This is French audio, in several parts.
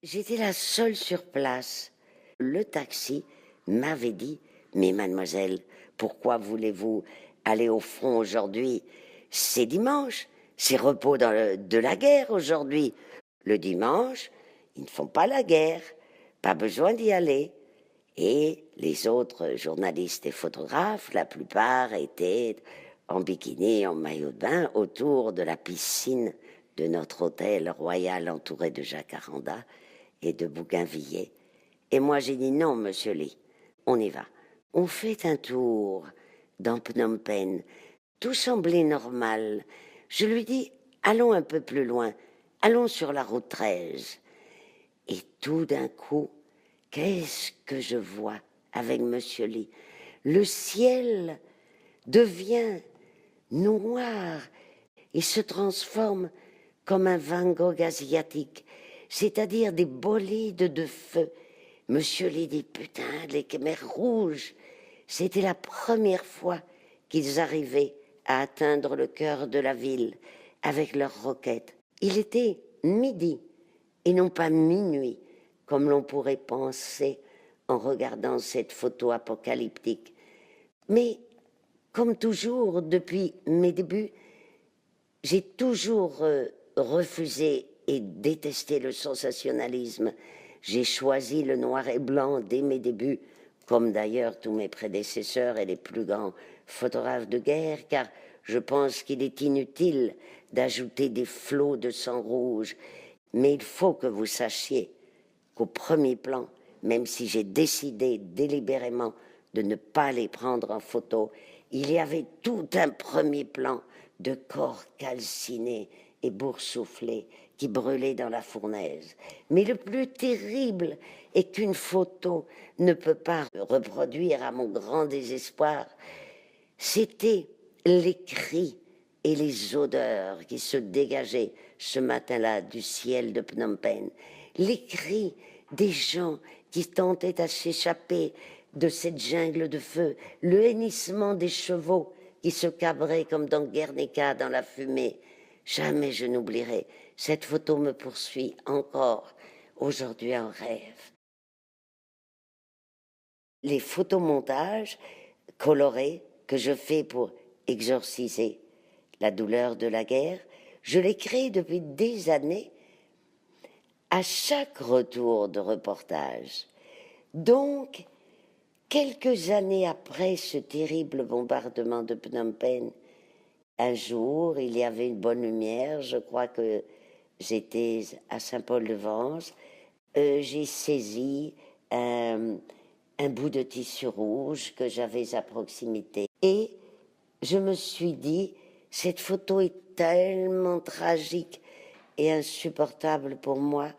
J'étais la seule sur place. Le taxi m'avait dit « Mais mademoiselle, pourquoi voulez-vous aller au front aujourd'hui? C'est dimanche, c'est repos de la guerre aujourd'hui. Le dimanche, ils ne font pas la guerre, pas besoin d'y aller. » Et les autres journalistes et photographes, la plupart étaient en bikini, en maillot de bain, autour de la piscine de notre hôtel royal entouré de jacarandas et de bougainvilliers. Et moi j'ai dit non, monsieur Lee, on y va. On fait un tour dans Phnom Penh. Tout semblait normal. Je lui dis, allons un peu plus loin, allons sur la route 13. Et tout d'un coup, qu'est-ce que je vois avec monsieur Lee? Le ciel devient noir et se transforme comme un Van Gogh asiatique, c'est-à-dire des bolides de feu. Monsieur Lee dit, putain, les Khmers rouges. C'était la première fois qu'ils arrivaient à atteindre le cœur de la ville avec leurs roquettes. Il était midi et non pas minuit, comme l'on pourrait penser en regardant cette photo apocalyptique. Mais, comme toujours, depuis mes débuts, j'ai toujours refusé et détesté le sensationnalisme. J'ai choisi le noir et blanc dès mes débuts, comme d'ailleurs tous mes prédécesseurs et les plus grands photographes de guerre, car je pense qu'il est inutile d'ajouter des flots de sang rouge. Mais il faut que vous sachiez qu'au premier plan, même si j'ai décidé délibérément de ne pas les prendre en photo, il y avait tout un premier plan de corps calcinés et boursouflés qui brûlaient dans la fournaise. Mais le plus terrible est qu'une photo ne peut pas reproduire, à mon grand désespoir, c'était les cris et les odeurs qui se dégageaient ce matin-là du ciel de Phnom Penh. Les cris des gens qui tentaient à s'échapper de cette jungle de feu, le hennissement des chevaux qui se cabraient comme dans Guernica dans la fumée. Jamais je n'oublierai. Cette photo me poursuit encore aujourd'hui en rêve. Les photomontages colorés que je fais pour exorciser la douleur de la guerre, je les crée depuis des années à chaque retour de reportage. Donc, quelques années après ce terrible bombardement de Phnom Penh, un jour, il y avait une bonne lumière, je crois que j'étais à Saint-Paul-de-Vence, j'ai saisi un bout de tissu rouge que j'avais à proximité. Et je me suis dit, cette photo est tellement tragique et insupportable pour moi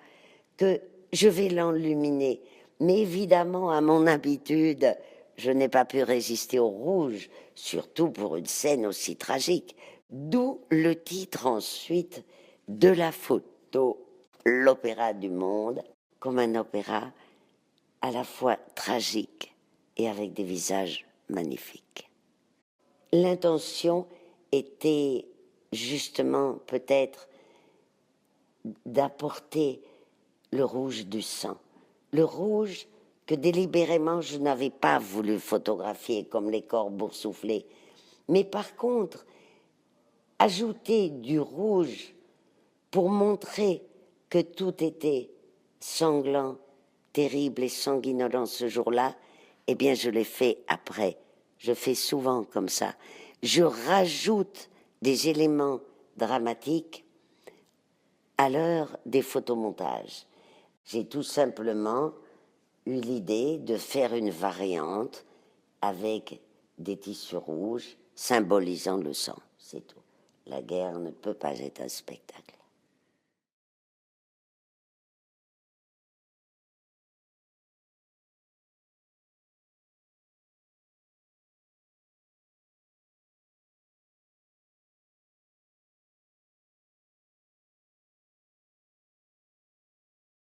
que je vais l'enluminer. Mais évidemment, à mon habitude, je n'ai pas pu résister au rouge, surtout pour une scène aussi tragique. D'où le titre ensuite de la photo, l'opéra du monde, comme un opéra à la fois tragique et avec des visages magnifiques. L'intention était justement peut-être d'apporter le rouge du sang, le rouge que délibérément je n'avais pas voulu photographier comme les corps boursouflés, mais par contre ajouter du rouge pour montrer que tout était sanglant, terrible et sanguinolent ce jour-là, eh bien je l'ai fait après. Je fais souvent comme ça. Je rajoute des éléments dramatiques à l'heure des photomontages. J'ai tout simplement eu l'idée de faire une variante avec des tissus rouges symbolisant le sang, c'est tout. La guerre ne peut pas être un spectacle.